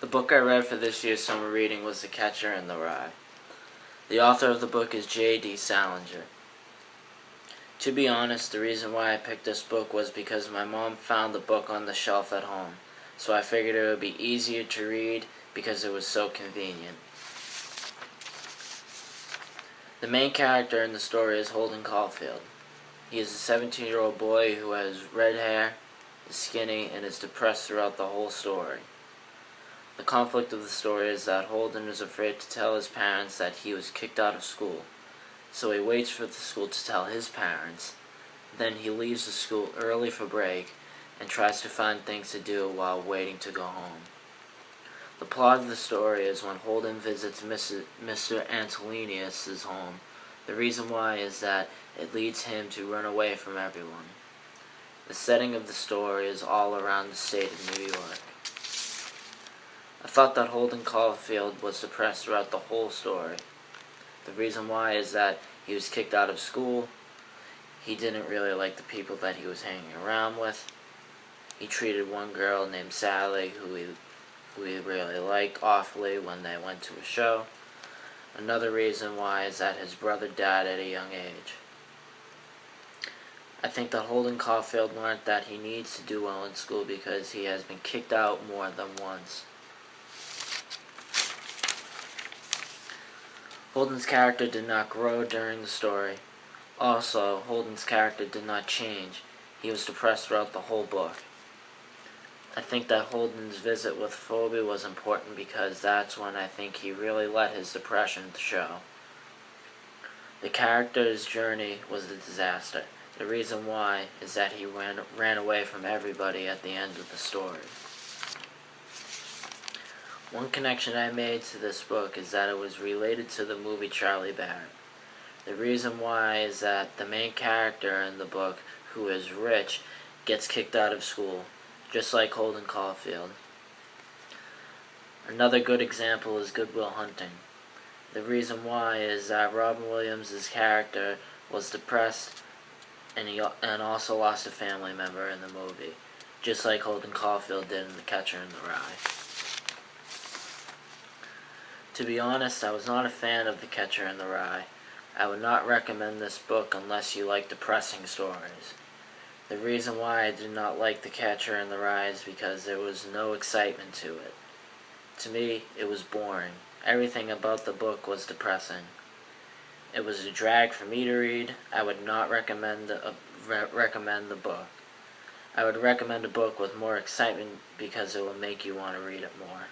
The book I read for this year's summer reading was The Catcher in the Rye. The author of the book is J.D. Salinger. To be honest, the reason why I picked this book was because my mom found the book on the shelf at home, so I figured it would be easier to read because it was so convenient. The main character in the story is Holden Caulfield. He is a 17-year-old boy who has red hair, is skinny, and is depressed throughout the whole story. The conflict of the story is that Holden is afraid to tell his parents that he was kicked out of school, so he waits for the school to tell his parents. Then he leaves the school early for break and tries to find things to do while waiting to go home. The plot of the story is when Holden visits Mr. Antolinius' home. The reason why is that it leads him to run away from everyone. The setting of the story is all around the state of New York. I thought that Holden Caulfield was depressed throughout the whole story. The reason why is that he was kicked out of school. He didn't really like the people that he was hanging around with. He treated one girl named Sally, who he really liked, awfully when they went to a show. Another reason why is that his brother died at a young age. I think that Holden Caulfield learned that he needs to do well in school because he has been kicked out more than once. Holden's character did not grow during the story. Also, Holden's character did not change. He was depressed throughout the whole book. I think that Holden's visit with Phoebe was important because that's when I think he really let his depression show. The character's journey was a disaster. The reason why is that he ran away from everybody at the end of the story. One connection I made to this book is that it was related to the movie Charlie Barrett. The reason why is that the main character in the book, who is rich, gets kicked out of school, just like Holden Caulfield. Another good example is Good Will Hunting. The reason why is that Robin Williams' character was depressed and also lost a family member in the movie, just like Holden Caulfield did in The Catcher in the Rye. To be honest, I was not a fan of The Catcher in the Rye. I would not recommend this book unless you like depressing stories. The reason why I did not like The Catcher in the Rye is because there was no excitement to it. To me, it was boring. Everything about the book was depressing. It was a drag for me to read. I would not recommend the book. I would recommend a book with more excitement because it will make you want to read it more.